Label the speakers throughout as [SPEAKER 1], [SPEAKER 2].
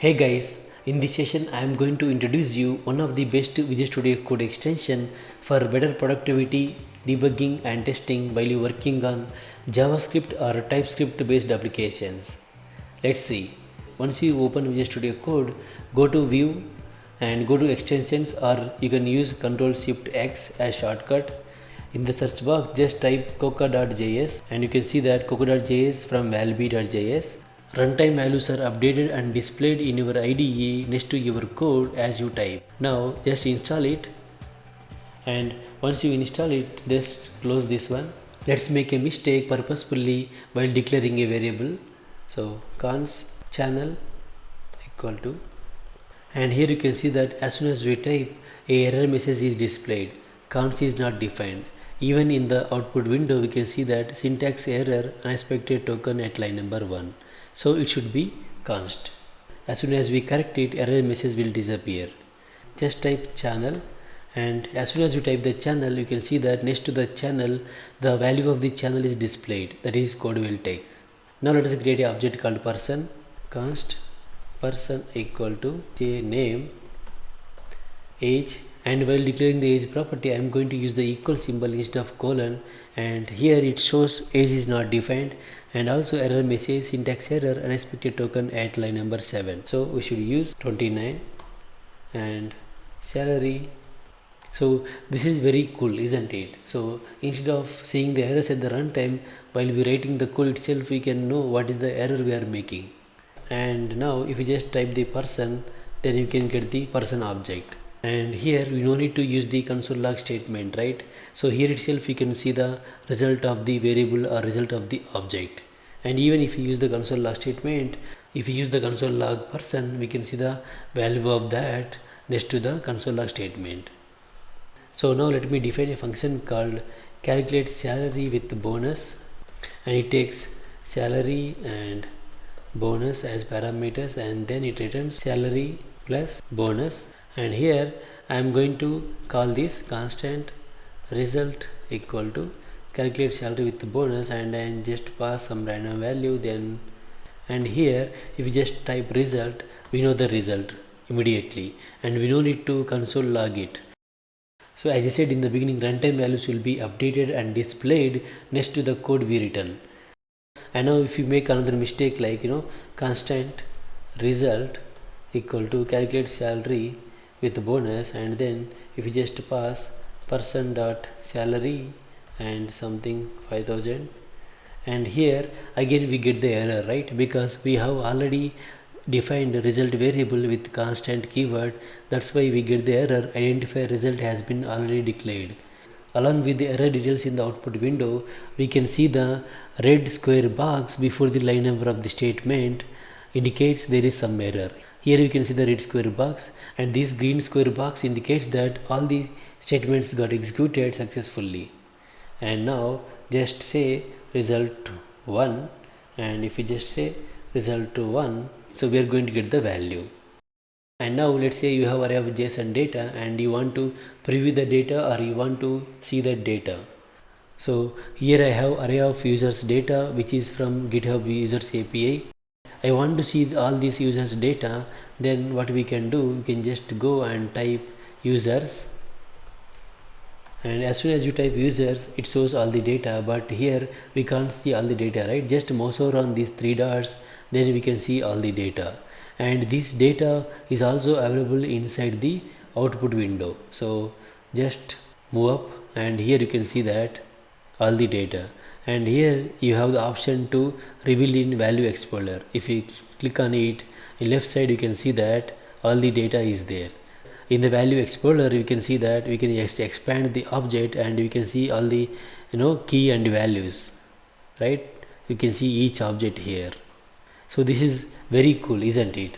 [SPEAKER 1] Hey guys, in this session I am going to introduce you one of the best Visual Studio Code extension for better productivity, debugging and testing while you are working on JavaScript or TypeScript based applications. Let's see. Once you open Visual Studio Code, go to View and go to Extensions, or you can use Ctrl Shift X as shortcut. In the search box just type coca.js and you can see that coca.js from valby.js. Runtime values are updated and displayed in your IDE next to your code as you type. Now just install it, and once you install it just close this one. Let's make a mistake purposefully while declaring a variable. So const channel equal to, and here you can see that as soon as we type, a error message is displayed. Const is not defined. Even in the output window we can see that syntax error unexpected token at line number 1. So it should be const. As soon as we correct it, error message will disappear. Just type channel, and as soon as you type the channel you can see that next to the channel the value of the channel is displayed, that is code will take. Now let us create an object called person. Const person equal to say name, age, and while declaring the age property I am going to use the equal symbol instead of colon, and here it shows age is not defined, and also error message syntax error unexpected token at line number 7. So we should use 29 and salary. So this is very cool, isn't it? So instead of seeing the errors at the runtime, while we writing the code itself we can know what is the error we are making. And now if you just type the person, then you can get the person object. And here we no need to use the console log statement, right? So here itself you can see the result of the variable or result of the object. And even if you use the console log statement, if you use the console log person, we can see the value of that next to the console log statement. So now let me define a function called calculate salary with bonus, and it takes salary and bonus as parameters, and then it returns salary plus bonus. And here I am going to call this constant result equal to calculate salary with bonus, and I just pass some random value then. And here if you just type result, we know the result immediately and we don't need to console log it. So as I said in the beginning, runtime values will be updated and displayed next to the code we written. And now if you make another mistake like constant result equal to calculate salary with bonus, and then if you just pass person dot salary and something 5000, and here again we get the error, right? Because we have already defined the result variable with constant keyword. That's why we get the error identify result has been already declared. Along with the error details in the output window, we can see the red square box before the line number of the statement indicates there is some error. Here you can see the red square box, and this green square box indicates that all the statements got executed successfully. And now just say result 1, and if you just say result 1, so we are going to get the value. And now let's say you have array of JSON data and you want to preview the data or you want to see the data. So here I have array of users data which is from GitHub users API. I want to see all these users data. Then what we can do, we can just go and type users, and as soon as you type users it shows all the data, but here we can't see all the data, right? Just mouse over on these 3 dots, then we can see all the data, and this data is also available inside the output window. So just move up and here you can see that all the data, and here you have the option to reveal in value explorer. If you click on it, in left side you can see that all the data is there. In the value explorer you can see that we can just expand the object and we can see all the key and values, right? You can see each object here. So this is very cool, isn't it?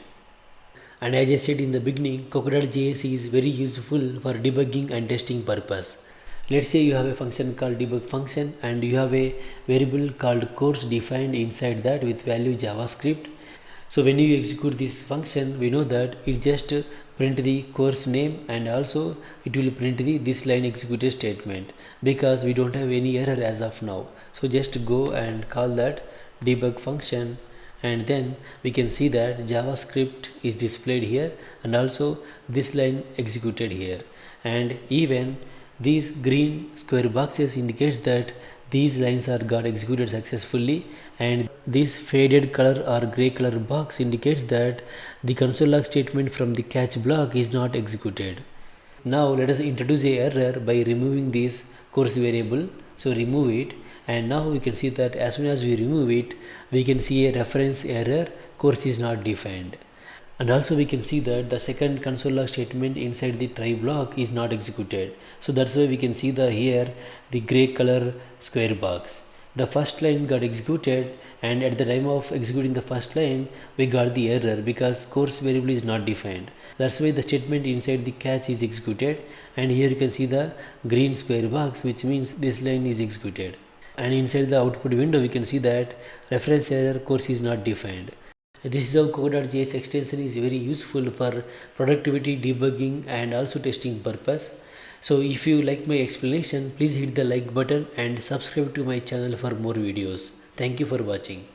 [SPEAKER 1] And as I said in the beginning, coca.js is very useful for debugging and testing purpose. Let's say you have a function called debug function and you have a variable called course defined inside that with value JavaScript. So when you execute this function, we know that it just print the course name and also it will print this line executed statement, because we don't have any error as of now. So just go and call that debug function and then we can see that JavaScript is displayed here, and also this line executed here, and even these green square boxes indicates that these lines are got executed successfully, and this faded color or gray color box indicates that the console log statement from the catch block is not executed. Now let us introduce a error by removing this course variable. So remove it, and now we can see that as soon as we remove it, we can see a reference error, course is not defined. And also we can see that the second console log statement inside the try block is not executed. So that's why we can see the here the gray color square box. The first line got executed, and at the time of executing the first line we got the error because course variable is not defined. That's why the statement inside the catch is executed, and here you can see the green square box, which means this line is executed. And inside the output window we can see that reference error, course is not defined. This is how code.js extension is very useful for productivity, debugging, and also testing purpose. So if you like my explanation, please hit the like button and subscribe to my channel for more videos. Thank you for watching.